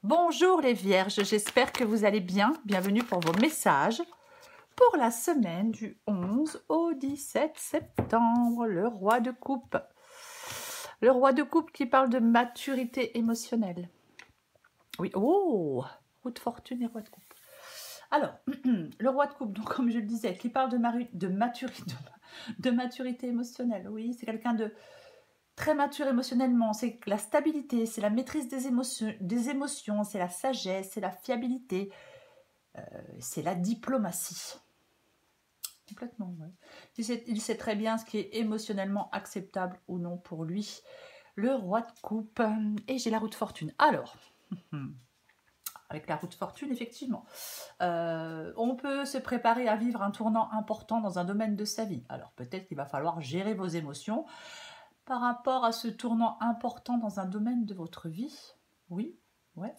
Bonjour les vierges, j'espère que vous allez bien. Bienvenue pour vos messages pour la semaine du 11 au 17 septembre. Le roi de coupe. Le roi de coupe qui parle de maturité émotionnelle. Oui, oh, roue de fortune et roi de coupe. Alors, le roi de coupe, donc comme je le disais, qui parle de maturité émotionnelle. Oui, c'est quelqu'un de très mature émotionnellement, c'est la stabilité, c'est la maîtrise des émotions, c'est la sagesse, c'est la fiabilité, c'est la diplomatie. Complètement, ouais. Il sait très bien ce qui est émotionnellement acceptable ou non pour lui. Le roi de coupe. Et j'ai la roue de fortune. Alors, avec la roue de fortune, effectivement, on peut se préparer à vivre un tournant important dans un domaine de sa vie. Alors, peut-être qu'il va falloir gérer vos émotions par rapport à ce tournant important dans un domaine de votre vie. Oui, ouais.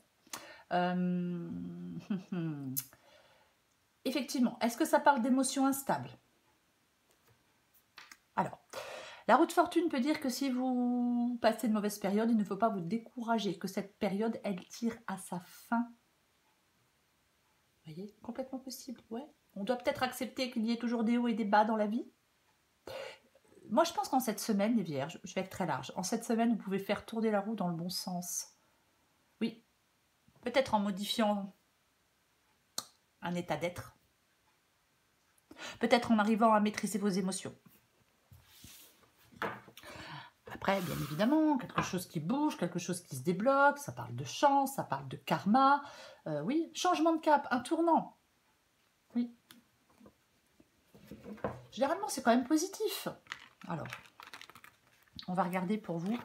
Effectivement, est-ce que ça parle d'émotions instables? Alors, la roue de fortune peut dire que si vous passez de mauvaises périodes, il ne faut pas vous décourager, que cette période, elle tire à sa fin. Vous voyez, complètement possible, ouais. On doit peut-être accepter qu'il y ait toujours des hauts et des bas dans la vie. Moi, je pense qu'en cette semaine, les vierges, je vais être très large, en cette semaine, vous pouvez faire tourner la roue dans le bon sens. Oui, peut-être en modifiant un état d'être. Peut-être en arrivant à maîtriser vos émotions. Après, bien évidemment, quelque chose qui bouge, quelque chose qui se débloque, ça parle de chance, ça parle de karma. Oui, changement de cap, un tournant. Oui. Généralement, c'est quand même positif. Alors, on va regarder pour vous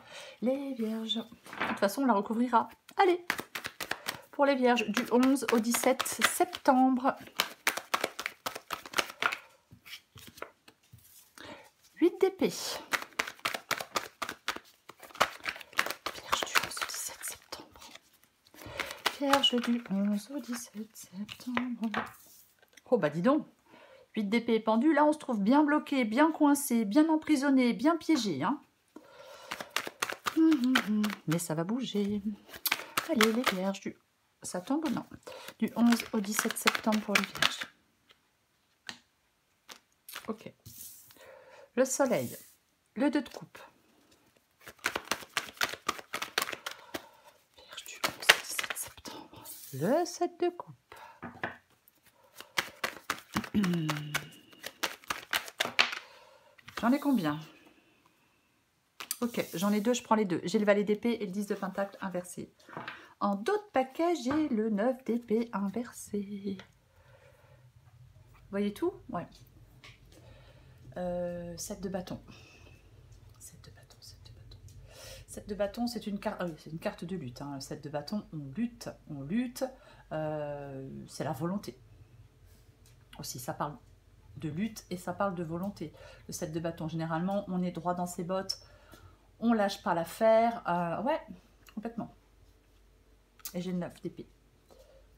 les vierges. De toute façon, on la recouvrira. Allez, pour les vierges, du 11 au 17 septembre. 8 d'épée. Vierge du 11 au 17 septembre. Oh bah dis donc, 8 d'épée pendue, là on se trouve bien bloqué, bien coincé, bien emprisonné, bien piégé. Hein. Mais ça va bouger. Allez les vierges, ça tombe ou non? Du 11 au 17 septembre pour les vierges. Ok. Le soleil, le 2 de coupe. Vierge du 11 au 17 septembre. Le 7 de coupe. J'en ai combien? Ok, j'en ai deux, je prends les deux. J'ai le valet d'épée et le 10 de pentacle inversé. En d'autres paquets, j'ai le 9 d'épée inversé. Vous voyez tout? Ouais. 7 de bâton. 7 de bâton, 7 de bâton. 7 de bâton, c'est une carte. Ah oui, c'est une carte de lutte. Hein. 7 de bâton, on lutte, on lutte. C'est la volonté. Aussi, ça parle de lutte et ça parle de volonté. Le 7 de bâton, généralement, on est droit dans ses bottes. On lâche pas l'affaire. Ouais, complètement. Et j'ai le 9 d'épée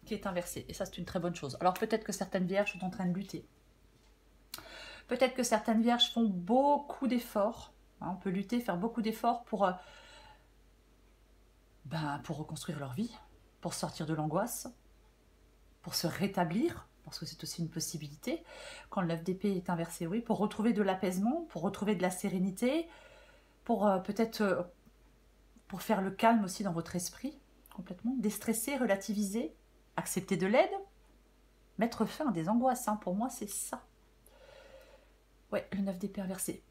qui est inversé. Et ça, c'est une très bonne chose. Alors, peut-être que certaines vierges sont en train de lutter. Peut-être que certaines vierges font beaucoup d'efforts. Hein, on peut lutter, faire beaucoup d'efforts pour reconstruire leur vie, pour sortir de l'angoisse, pour se rétablir, parce que c'est aussi une possibilité. Quand le 9 d'épée est inversé, oui, pour retrouver de l'apaisement, pour retrouver de la sérénité, pour peut-être pour faire le calme aussi dans votre esprit, complètement, déstresser, relativiser, accepter de l'aide, mettre fin à des angoisses. Hein, pour moi, c'est ça. Ouais, le 9 d'épée inversé.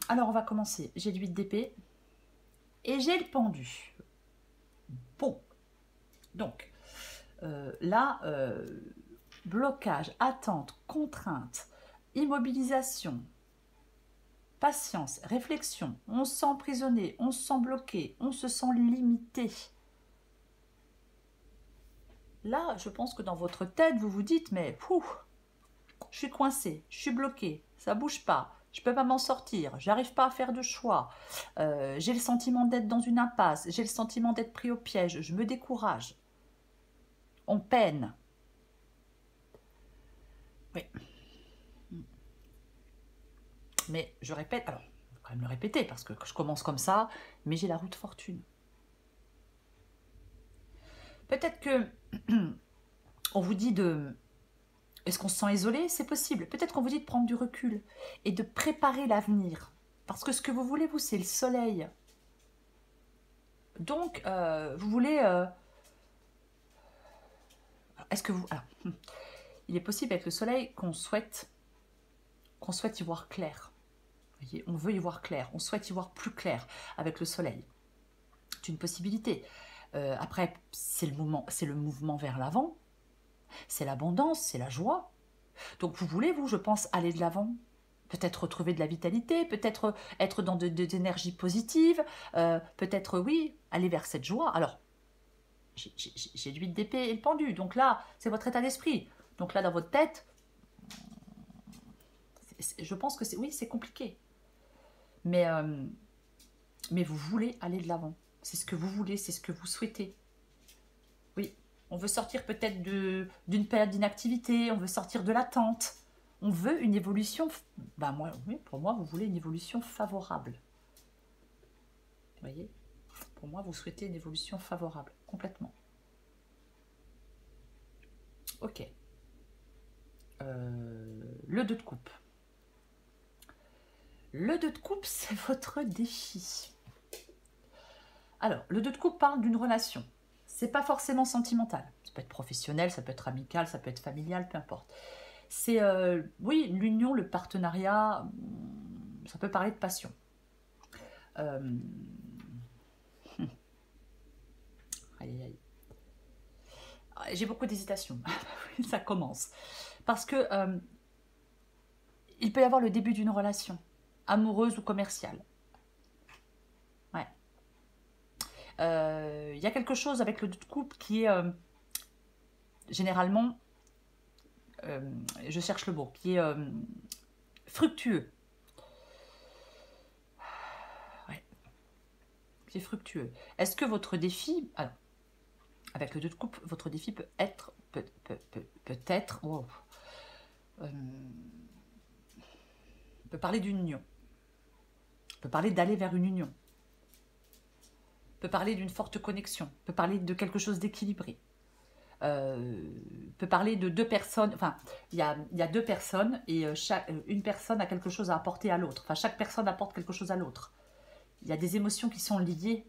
Alors, on va commencer. J'ai le 8 d'épée et j'ai le pendu. Bon. Donc, là, blocage, attente, contrainte, immobilisation, patience, réflexion. On se sent emprisonné, on se sent bloqué, on se sent limité. Là, je pense que dans votre tête, vous vous dites, mais je suis coincé, je suis bloqué, ça bouge pas, je peux pas m'en sortir, j'arrive pas à faire de choix, j'ai le sentiment d'être dans une impasse, j'ai le sentiment d'être pris au piège, je me décourage. On peine. Oui. Mais je répète, alors, je vais quand même le répéter parce que je commence comme ça, mais j'ai la roue de fortune. Peut-être que on vous dit de... Est-ce qu'on se sent isolé? C'est possible. Peut-être qu'on vous dit de prendre du recul et de préparer l'avenir. Parce que ce que vous voulez, vous, c'est le soleil. Donc, vous voulez... Est-ce que vous... Alors, il est possible avec le soleil qu'on souhaite y voir clair. Vous voyez, on veut y voir clair. On souhaite y voir plus clair avec le soleil. C'est une possibilité. Après, c'est le mouvement vers l'avant. C'est l'abondance, c'est la joie. Donc vous voulez, vous, je pense, aller de l'avant. Peut-être retrouver de la vitalité, peut-être être dans des énergies positives, peut-être, oui, aller vers cette joie. Alors, j'ai l'huile d'épée et le pendu, donc là, c'est votre état d'esprit. Donc là, dans votre tête, je pense que c'est, oui, c'est compliqué. Mais vous voulez aller de l'avant. C'est ce que vous voulez, c'est ce que vous souhaitez. Oui, on veut sortir peut-être d'une période d'inactivité, on veut sortir de l'attente. On veut une évolution, ben moi, oui, pour moi, vous voulez une évolution favorable. Vous voyez? Pour moi, vous souhaitez une évolution favorable, complètement. Ok. Le 2 de coupe. Le 2 de coupe, c'est votre défi. Alors, le 2 de coupe parle d'une relation. C'est pas forcément sentimental. Ça peut être professionnel, ça peut être amical, ça peut être familial, peu importe. C'est, oui, l'union, le partenariat, ça peut parler de passion. Aïe, aïe, aïe. J'ai beaucoup d'hésitation. Ça commence. Parce que il peut y avoir le début d'une relation, amoureuse ou commerciale. Ouais. Il y a quelque chose avec le 2 de coupe qui est généralement, je cherche le mot, qui est fructueux. Ouais. Qui est fructueux. Est-ce que votre défi, alors, avec le 2 de coupe, votre défi peut être, peut-être, oh, peut parler d'une union, peut parler d'aller vers une union, peut parler d'une forte connexion, peut parler de quelque chose d'équilibré, peut parler de deux personnes, enfin, il y a deux personnes et une personne a quelque chose à apporter à l'autre, enfin, chaque personne apporte quelque chose à l'autre. Il y a des émotions qui sont liées.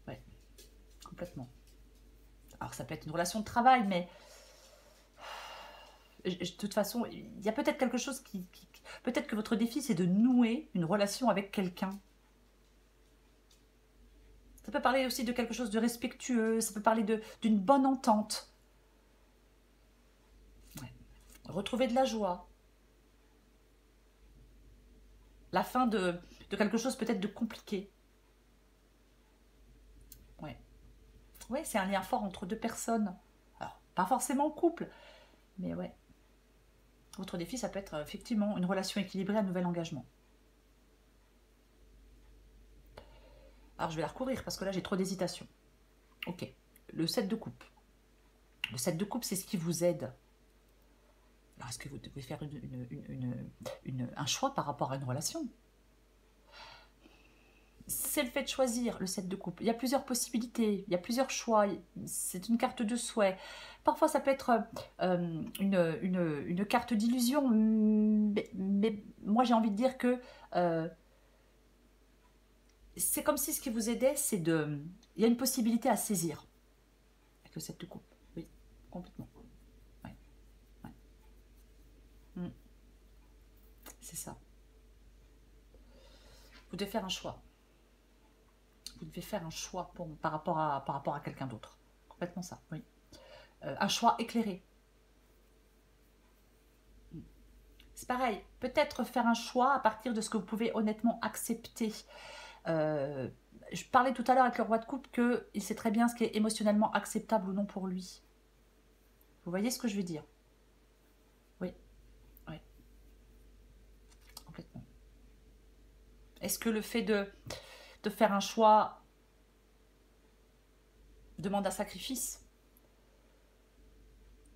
Ouais, complètement. Alors, ça peut être une relation de travail, mais de toute façon, il y a peut-être quelque chose peut-être que votre défi, c'est de nouer une relation avec quelqu'un. Ça peut parler aussi de quelque chose de respectueux, ça peut parler d'une bonne entente. Ouais. Retrouver de la joie. La fin de quelque chose peut-être de compliqué. Ouais. Ouais, c'est un lien fort entre deux personnes. Alors, pas forcément en couple, mais ouais. Votre défi, ça peut être effectivement une relation équilibrée, un nouvel engagement. Alors, je vais la recourir parce que là, j'ai trop d'hésitation. Ok. Le 7 de coupe. Le 7 de coupe, c'est ce qui vous aide. Alors, est-ce que vous devez faire un choix par rapport à une relation? C'est le fait de choisir le 7 de coupe. Il y a plusieurs possibilités, il y a plusieurs choix. C'est une carte de souhait. Parfois, ça peut être une carte d'illusion, mais moi, j'ai envie de dire que c'est comme si ce qui vous aidait, c'est de... Il y a une possibilité à saisir avec le 7 de coupe. Oui, complètement. Ouais. Ouais. C'est ça. Vous devez faire un choix. Vous devez faire un choix par rapport à quelqu'un d'autre. Complètement ça, oui. Un choix éclairé. C'est pareil, peut-être faire un choix à partir de ce que vous pouvez honnêtement accepter. Je parlais tout à l'heure avec le roi de coupe qu'il sait très bien ce qui est émotionnellement acceptable ou non pour lui. Vous voyez ce que je veux dire? Oui, oui, complètement. Est-ce que le fait de faire un choix demande un sacrifice?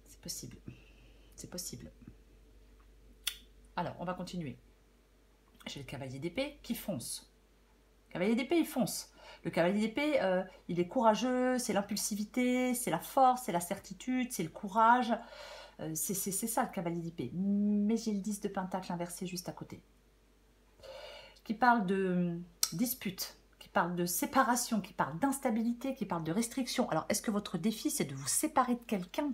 C'est possible. C'est possible. Alors, on va continuer. J'ai le cavalier d'épée qui fonce. Le cavalier d'épée, il fonce. Le cavalier d'épée, il est courageux, c'est l'impulsivité, c'est la force, c'est la certitude, c'est le courage. C'est ça le cavalier d'épée. Mais j'ai le 10 de pentacle inversé juste à côté. Qui parle de dispute, qui parle de séparation, qui parle d'instabilité, qui parle de restriction. Alors, est-ce que votre défi, c'est de vous séparer de quelqu'un?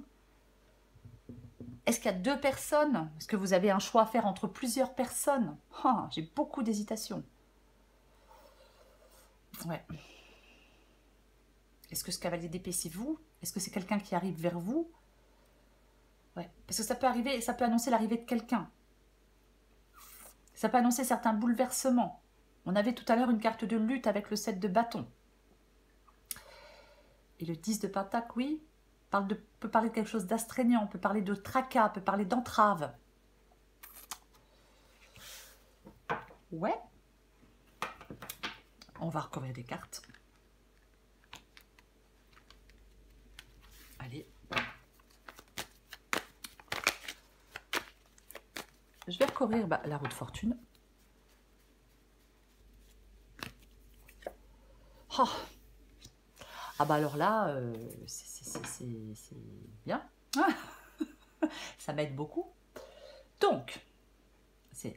Est-ce qu'il y a 2 personnes? Est-ce que vous avez un choix à faire entre plusieurs personnes? Oh, j'ai beaucoup d'hésitation. Ouais. Est-ce que ce cavalier d'épée, c'est vous? Est-ce que c'est quelqu'un qui arrive vers vous? Ouais. Parce que ça peut arriver, ça peut annoncer l'arrivée de quelqu'un. Ça peut annoncer certains bouleversements. On avait tout à l'heure une carte de lutte avec le 7 de bâton. Et le 10 de pentacle, oui, peut parler de quelque chose d'astreignant, peut parler de tracas, peut parler d'entrave. Ouais. On va recouvrir des cartes. Allez. Je vais recouvrir la roue de fortune. Oh. Ah bah alors là, c'est bien. Ça m'aide beaucoup. Donc,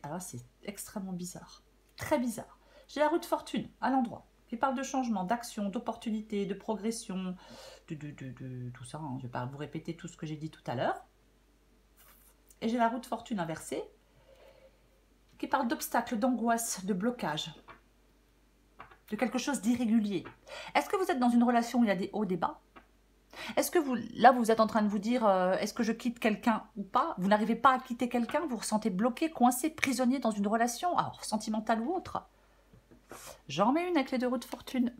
alors c'est extrêmement bizarre. Très bizarre. J'ai la roue de fortune à l'endroit qui parle de changement, d'action, d'opportunité, de progression, de tout ça. Hein. Je ne vais pas vous répéter tout ce que j'ai dit tout à l'heure. Et j'ai la roue de fortune inversée qui parle d'obstacles, d'angoisse, de blocage, de quelque chose d'irrégulier. Est-ce que vous êtes dans une relation où il y a des hauts, des bas? Est-ce que vous êtes en train de vous dire, est-ce que je quitte quelqu'un ou pas? Vous n'arrivez pas à quitter quelqu'un, vous vous ressentez bloqué, coincé, prisonnier dans une relation, alors sentimentale ou autre. J'en mets une avec les 2 roues de fortune.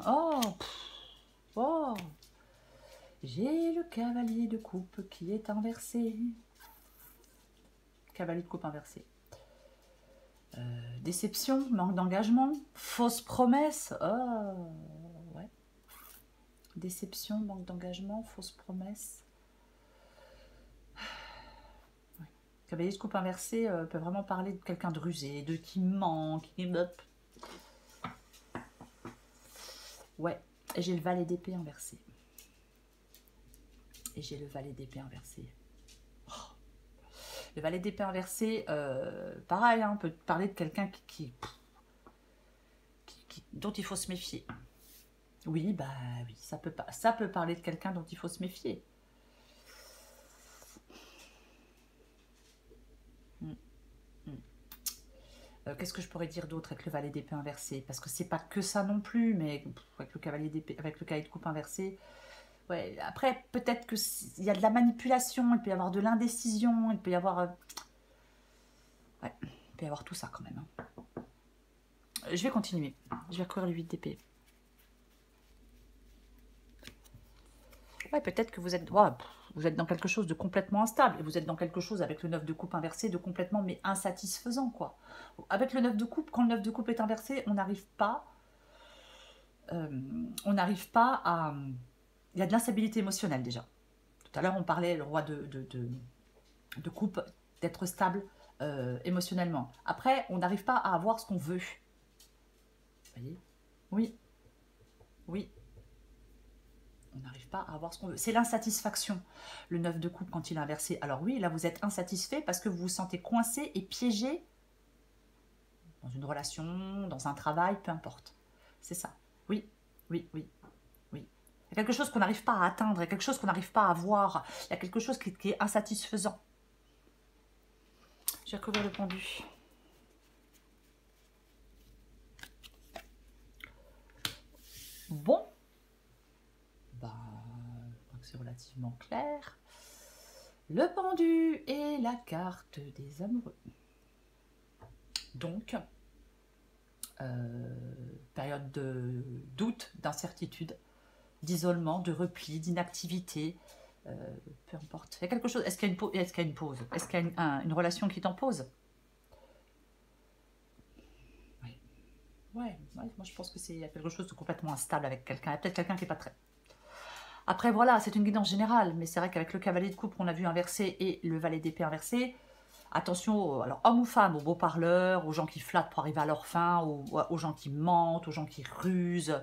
Oh, oh. J'ai le cavalier de coupe qui est inversé. Cavalier de coupe inversé. Déception, manque d'engagement, fausse promesse. Oh, ouais. Déception, manque d'engagement, fausse promesse. Ouais. Cavalier de coupe inversé peut vraiment parler de quelqu'un de rusé, de qui ment, qui... Ouais, j'ai le valet d'épée inversé. Et j'ai le valet d'épée inversé. Oh. Le valet d'épée inversé, pareil, hein, peut parler de quelqu'un dont il faut se méfier. Oui, bah oui, ça peut parler de quelqu'un dont il faut se méfier. Qu'est-ce que je pourrais dire d'autre avec le valet d'épée inversé? Parce que c'est pas que ça non plus, mais avec le cavalier d'épée, avec le cavalier de coupe inversé. Ouais, après, peut-être qu'il y a de la manipulation, il peut y avoir de l'indécision, il peut y avoir... ouais, il peut y avoir tout ça quand même. Hein. Je vais continuer. Je vais recourir le 8 d'épée. Ouais, peut-être que vous êtes dans quelque chose de complètement instable. Et vous êtes dans quelque chose avec le 9 de coupe inversé de complètement mais insatisfaisant, quoi. Avec le 9 de coupe, quand le 9 de coupe est inversé, on n'arrive pas à... Il y a de l'instabilité émotionnelle déjà. Tout à l'heure, on parlait, le roi de coupe, d'être stable émotionnellement. Après, on n'arrive pas à avoir ce qu'on veut. Vous voyez? Oui. Oui. On n'arrive pas à avoir ce qu'on veut. C'est l'insatisfaction, le 9 de coupe quand il est inversé. Alors oui, là, vous êtes insatisfait parce que vous vous sentez coincé et piégé dans une relation, dans un travail, peu importe. C'est ça. Oui, oui, oui. Il y a quelque chose qu'on n'arrive pas à atteindre, il y a quelque chose qu'on n'arrive pas à voir, il y a quelque chose qui est insatisfaisant. Je vais recouvrir le pendu. Bon. Bah, je crois que c'est relativement clair. Le pendu et la carte des amoureux. Donc, période de doute, d'incertitude, d'isolement, de repli, d'inactivité, peu importe. Il y a quelque chose. Est-ce qu'il y a une pause? Est-ce qu'il y a une relation qui est en pause? Oui. Ouais, moi je pense que il y a quelque chose de complètement instable avec quelqu'un. Il y a peut-être quelqu'un qui n'est pas très... Après voilà, c'est une guidance générale, mais c'est vrai qu'avec le cavalier de coupe qu'on a vu inversé et le valet d'épée inversé, Attention, alors homme ou femme, aux beaux parleurs, aux gens qui flattent pour arriver à leur fin, aux gens qui mentent, aux gens qui rusent.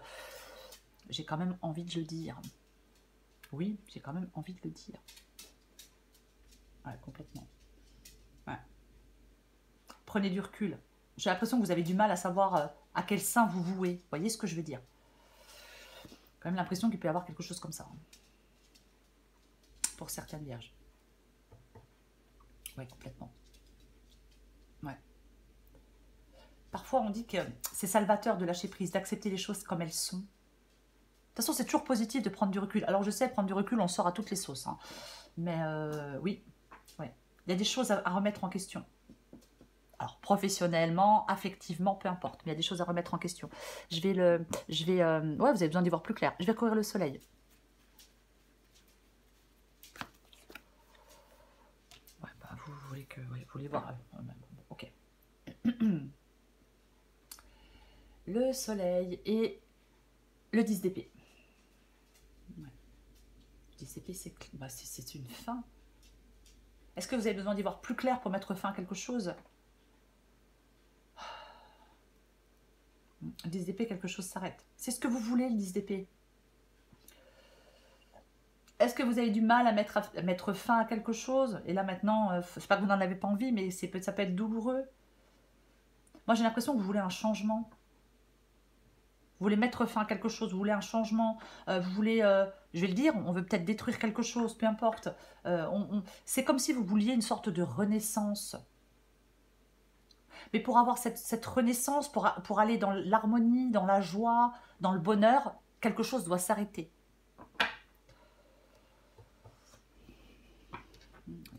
J'ai quand même envie de le dire. Oui, j'ai quand même envie de le dire. Ouais, complètement. Ouais. Prenez du recul. J'ai l'impression que vous avez du mal à savoir à quel sein vous vouez. Vous voyez ce que je veux dire? Quand même l'impression qu'il peut y avoir quelque chose comme ça. Hein. Pour certaines vierges. Oui, complètement. Ouais. Parfois, on dit que c'est salvateur de lâcher prise, d'accepter les choses comme elles sont. De toute façon, c'est toujours positif de prendre du recul. Alors, je sais, prendre du recul, on sort à toutes les sauces. Hein. Mais oui, ouais. Il y a des choses à remettre en question. Alors, professionnellement, affectivement, peu importe. Mais il y a des choses à remettre en question. Ouais, vous avez besoin d'y voir plus clair. Je vais courir le soleil. Ouais, bah, vous voulez que... Ouais, vous voulez voir... ok. Le soleil et le 10 d'épée. Ouais. 10 d'épée, c'est une fin. Est-ce que vous avez besoin d'y voir plus clair pour mettre fin à quelque chose? 10 d'épée, quelque chose s'arrête. C'est ce que vous voulez, le 10 d'épée. Est-ce que vous avez du mal à mettre fin à quelque chose? Et là maintenant, c'est pas que vous n'en avez pas envie, mais ça peut être douloureux. Moi j'ai l'impression que vous voulez un changement. Vous voulez mettre fin à quelque chose, vous voulez un changement, vous voulez, je vais le dire, on veut peut-être détruire quelque chose, peu importe. C'est comme si vous vouliez une sorte de renaissance. Mais pour avoir cette renaissance, pour aller dans l'harmonie, dans la joie, dans le bonheur, quelque chose doit s'arrêter.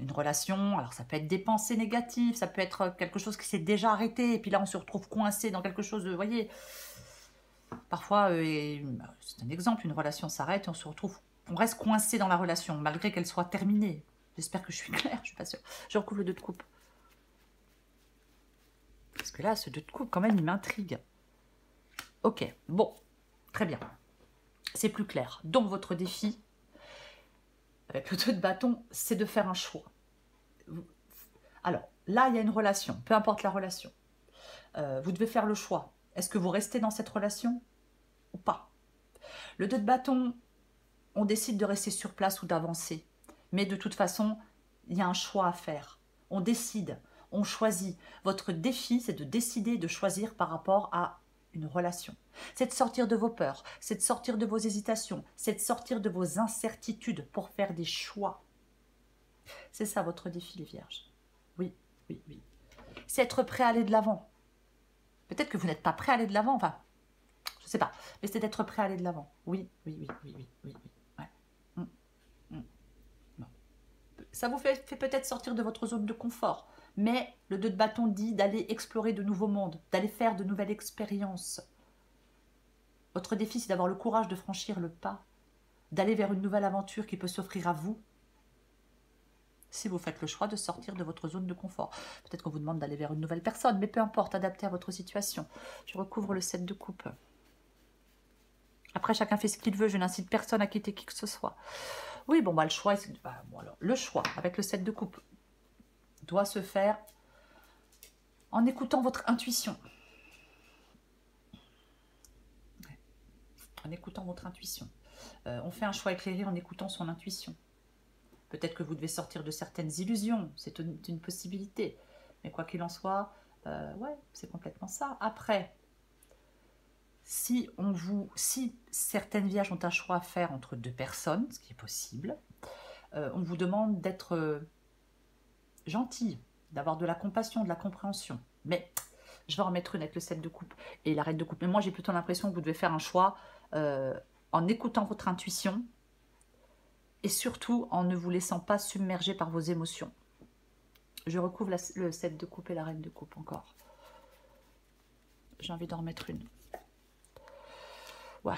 Une relation, alors ça peut être des pensées négatives, ça peut être quelque chose qui s'est déjà arrêté, et puis là on se retrouve coincé dans quelque chose de, vous voyez, parfois, c'est un exemple, une relation s'arrête et on reste coincé dans la relation, malgré qu'elle soit terminée. J'espère que je suis claire, je suis pas sûre. Je recouvre le 2 de coupe. Parce que là, ce 2 de coupe, quand même, il m'intrigue. Ok, bon, très bien. C'est plus clair. Donc, votre défi, avec le 2 de bâton, c'est de faire un choix. Alors, là, il y a une relation, peu importe la relation. Vous devez faire le choix. Est-ce que vous restez dans cette relation ou pas? Le 2 de bâton, on décide de rester sur place ou d'avancer. Mais de toute façon, il y a un choix à faire. On décide, on choisit. Votre défi, c'est de décider, de choisir par rapport à une relation. C'est de sortir de vos peurs, c'est de sortir de vos hésitations, c'est de sortir de vos incertitudes pour faire des choix. C'est ça votre défi, les vierges. Oui, oui, oui. C'est être prêt à aller de l'avant. Peut-être que vous n'êtes pas prêt à aller de l'avant, enfin, je ne sais pas, mais c'est d'être prêt à aller de l'avant. Oui, oui, oui, oui, oui, oui, oui. Ouais. Non. Ça vous fait peut-être sortir de votre zone de confort, mais le 2 de bâton dit d'aller explorer de nouveaux mondes, d'aller faire de nouvelles expériences. Votre défi, c'est d'avoir le courage de franchir le pas, d'aller vers une nouvelle aventure qui peut s'offrir à vous, si vous faites le choix de sortir de votre zone de confort. Peut-être qu'on vous demande d'aller vers une nouvelle personne, mais peu importe, adapté à votre situation. Je recouvre le 7 de coupe. Après, chacun fait ce qu'il veut, je n'incite personne à quitter qui que ce soit. Oui, bon, bah, le choix, le choix avec le 7 de coupe doit se faire en écoutant votre intuition. En écoutant votre intuition. On fait un choix éclairé en écoutant son intuition. Peut-être que vous devez sortir de certaines illusions, c'est une possibilité. Mais quoi qu'il en soit, ouais, c'est complètement ça. Après, si certaines vierges ont un choix à faire entre 2 personnes, ce qui est possible, on vous demande d'être gentil, d'avoir de la compassion, de la compréhension. Mais je vais en mettre une avec le 7 de coupe et la reine de coupe. Mais moi, j'ai plutôt l'impression que vous devez faire un choix en écoutant votre intuition et surtout en ne vous laissant pas submerger par vos émotions. Je recouvre le 7 de coupe et la reine de coupe encore. J'ai envie d'en remettre une. Ouais,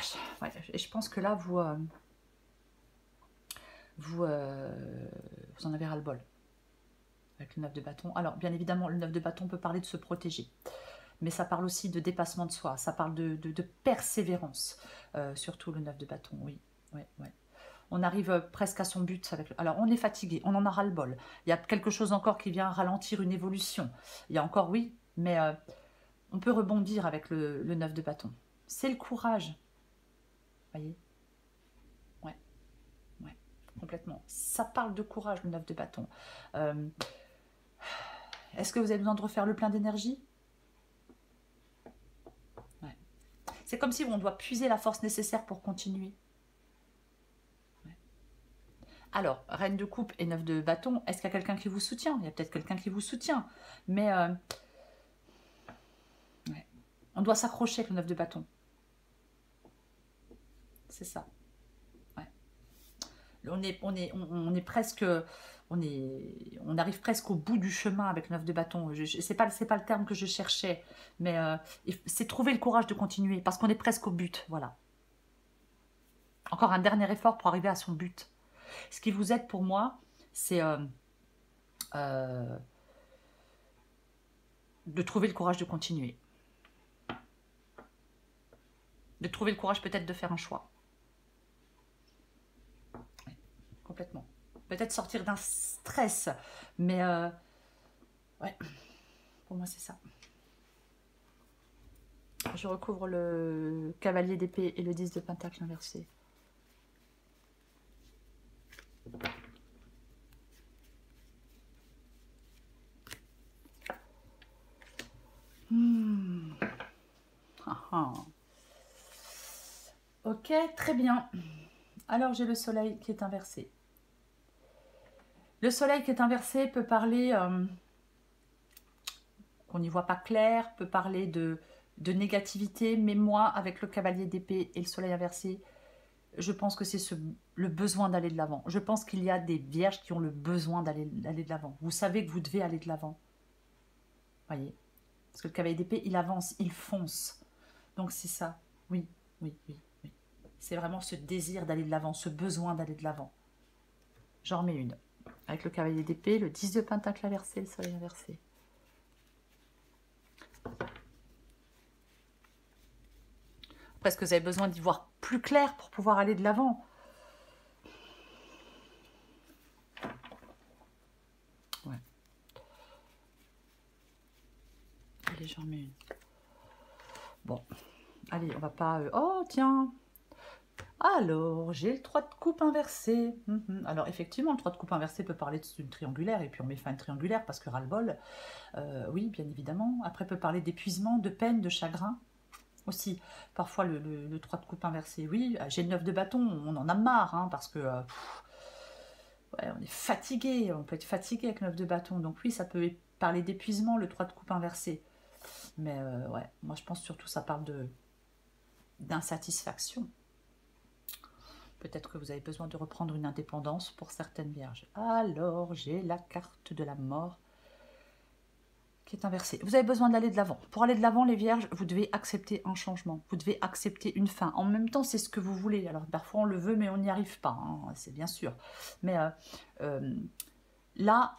et je pense que là, vous en avez ras-le-bol avec le 9 de bâton. Alors, bien évidemment, le 9 de bâton peut parler de se protéger. Mais ça parle aussi de dépassement de soi. Ça parle de persévérance. Surtout le 9 de bâton, oui. Ouais, ouais. On arrive presque à son but. Alors, on est fatigué, on en a ras-le-bol. Il y a quelque chose encore qui vient ralentir une évolution. Il y a encore, oui, mais on peut rebondir avec le 9 de bâton. C'est le courage. Voyez? Ouais, ouais, complètement. Ça parle de courage, le 9 de bâton. Est-ce que vous avez besoin de refaire le plein d'énergie? Ouais. C'est comme si on doit puiser la force nécessaire pour continuer. Alors, reine de coupe et 9 de bâton, est-ce qu'il y a quelqu'un qui vous soutient? Il y a peut-être quelqu'un qui vous soutient. Mais ouais. On doit s'accrocher avec le 9 de bâton. C'est ça. Ouais. On est presque... On arrive presque au bout du chemin avec le 9 de bâton. C'est pas le terme que je cherchais. Mais c'est trouver le courage de continuer. Parce qu'on est presque au but. Voilà. Encore un dernier effort pour arriver à son but. Ce qui vous aide pour moi, c'est de trouver le courage de continuer. De trouver le courage peut-être de faire un choix. Oui, complètement. Peut-être sortir d'un stress, mais ouais, pour moi c'est ça. Je recouvre le cavalier d'épée et le 10 de pentacle inversé. Ok, très bien. Alors j'ai le soleil qui est inversé. Le soleil qui est inversé peut parler qu'on n'y voit pas clair, peut parler de négativité, mais moi, avec le cavalier d'épée et le soleil inversé, je pense que c'est le besoin d'aller de l'avant. Je pense qu'il y a des vierges qui ont le besoin d'aller de l'avant. Vous savez que vous devez aller de l'avant. Voyez? Parce que le cavalier d'épée, il avance, il fonce. Donc c'est ça. Oui, oui, oui, oui. C'est vraiment ce désir d'aller de l'avant, ce besoin d'aller de l'avant. J'en remets une. Avec le cavalier d'épée, le 10 de pentacle inversé, le soleil inversé. Après, est-ce que vous avez besoin d'y voir plus clair pour pouvoir aller de l'avant? Ouais. Allez, j'en mets une. Bon. Allez, on va pas... Oh, tiens. Alors, j'ai le 3 de coupe inversé. Alors, effectivement, le 3 de coupe inversé peut parler d'une triangulaire, et puis on met fin à une triangulaire parce que ras-le-bol. Oui, bien évidemment. Après, peut parler d'épuisement, de peine, de chagrin. Aussi, parfois le 3 de coupe inversé. Oui, j'ai le 9 de bâton, on en a marre, hein, parce que ouais, on est fatigué, on peut être fatigué avec le 9 de bâton. Donc oui, ça peut parler d'épuisement, le 3 de coupe inversé. Mais ouais, moi je pense surtout ça parle d'insatisfaction. Peut-être que vous avez besoin de reprendre une indépendance pour certaines vierges. Alors, j'ai la carte de la mort qui est inversée. Vous avez besoin d'aller de l'avant. Pour aller de l'avant, les vierges, vous devez accepter un changement. Vous devez accepter une fin. En même temps, c'est ce que vous voulez. Alors, parfois, on le veut, mais on n'y arrive pas. Hein, c'est bien sûr. Mais là,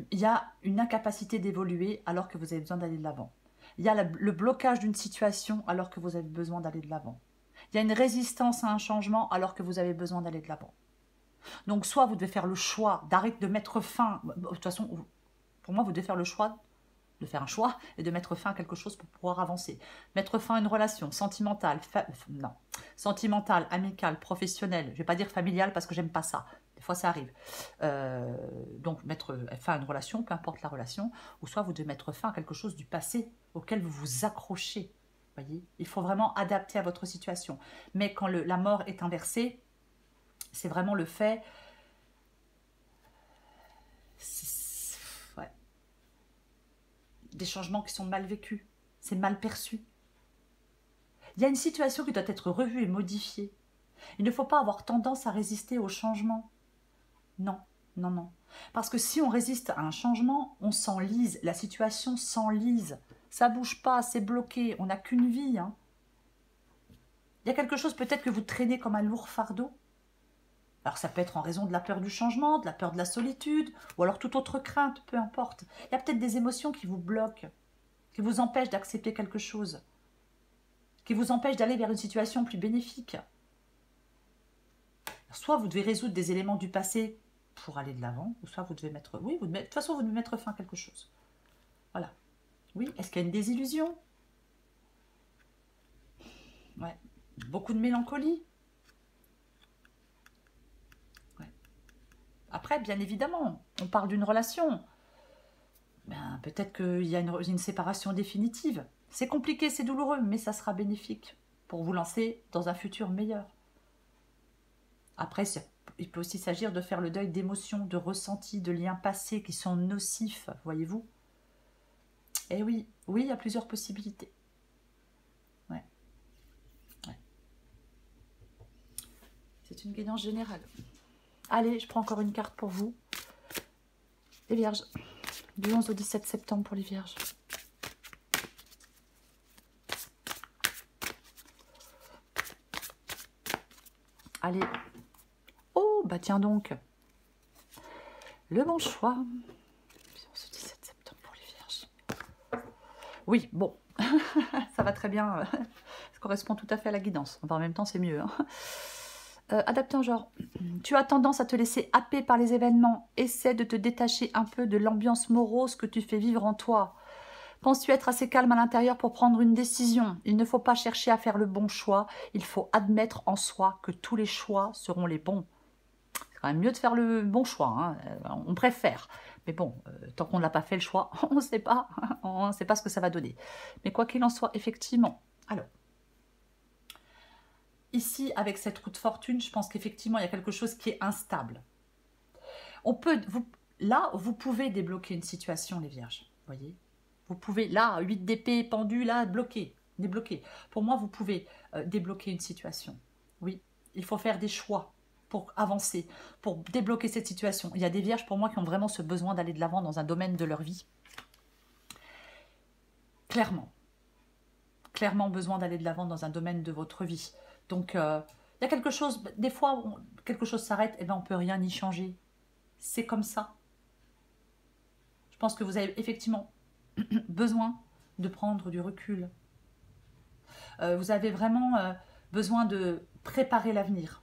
il y a une incapacité d'évoluer alors que vous avez besoin d'aller de l'avant. Il y a le blocage d'une situation alors que vous avez besoin d'aller de l'avant. Il y a une résistance à un changement alors que vous avez besoin d'aller de l'avant. Donc, soit vous devez faire le choix d'arrêter de mettre fin... De toute façon, pour moi, vous devez faire le choix de faire un choix et de mettre fin à quelque chose pour pouvoir avancer. Mettre fin à une relation sentimentale, sentimentale, amicale, professionnelle. Je ne vais pas dire familiale parce que j'aime pas ça. Des fois, ça arrive. Donc, mettre fin à une relation, peu importe la relation, ou soit vous devez mettre fin à quelque chose du passé auquel vous vous accrochez. Voyez, il faut vraiment adapter à votre situation. Mais quand la mort est inversée, c'est vraiment le fait... Ouais. Des changements qui sont mal vécus. C'est mal perçu. Il y a une situation qui doit être revue et modifiée. Il ne faut pas avoir tendance à résister au changement. Non, non, non. Parce que si on résiste à un changement, on s'enlise. La situation s'enlise. Ça ne bouge pas, c'est bloqué. On n'a qu'une vie. Hein. Il y a quelque chose peut-être que vous traînez comme un lourd fardeau. Alors ça peut être en raison de la peur du changement, de la peur de la solitude, ou alors toute autre crainte, peu importe. Il y a peut-être des émotions qui vous bloquent, qui vous empêchent d'accepter quelque chose, qui vous empêchent d'aller vers une situation plus bénéfique. soit vous devez résoudre des éléments du passé pour aller de l'avant, ou soit vous devez mettre... Oui, de toute façon, vous devez mettre fin à quelque chose. Voilà. Oui, est-ce qu'il y a une désillusion? Ouais. Beaucoup de mélancolie. Ouais. Après, bien évidemment, on parle d'une relation. Ben, peut-être qu'il y a une séparation définitive. C'est compliqué, c'est douloureux, mais ça sera bénéfique pour vous lancer dans un futur meilleur. Après, il peut aussi s'agir de faire le deuil d'émotions, de ressentis, de liens passés qui sont nocifs, voyez-vous. Eh oui, oui, il y a plusieurs possibilités. Ouais. Ouais. C'est une guidance générale. Allez, je prends encore une carte pour vous. Les Vierges, du 11 au 17 septembre pour les Vierges. Allez. Oh, bah tiens donc. Le bon choix. Ce 17 septembre pour les Vierges. Oui, bon. Ça va très bien. Ça correspond tout à fait à la guidance. Enfin, en même temps, c'est mieux. Hein. Adapté en genre. Tu as tendance à te laisser happer par les événements. Essaie de te détacher un peu de l'ambiance morose que tu fais vivre en toi. Penses-tu être assez calme à l'intérieur pour prendre une décision? Il ne faut pas chercher à faire le bon choix. Il faut admettre en soi que tous les choix seront les bons. C'est quand même mieux de faire le bon choix. Hein. On préfère. Mais bon, tant qu'on ne l'a pas fait le choix, on ne sait pas. On ne sait pas ce que ça va donner. Mais quoi qu'il en soit, effectivement. Alors, ici, avec cette roue de fortune, je pense qu'effectivement, il y a quelque chose qui est instable. Là, vous pouvez débloquer une situation, les Vierges. Voyez, vous pouvez, là, 8 d'épée pendu, là, débloqué. Pour moi, vous pouvez débloquer une situation. Oui, il faut faire des choix pour avancer, pour débloquer cette situation. Il y a des Vierges, pour moi, qui ont vraiment ce besoin d'aller de l'avant dans un domaine de leur vie. Clairement. Clairement besoin d'aller de l'avant dans un domaine de votre vie. Donc, il y a quelque chose, des fois, quelque chose s'arrête, et ben on ne peut rien y changer. C'est comme ça. Je pense que vous avez effectivement besoin de prendre du recul. Vous avez vraiment besoin de préparer l'avenir.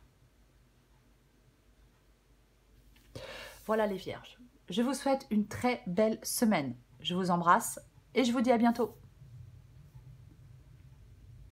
Voilà les Vierges. Je vous souhaite une très belle semaine. Je vous embrasse et je vous dis à bientôt.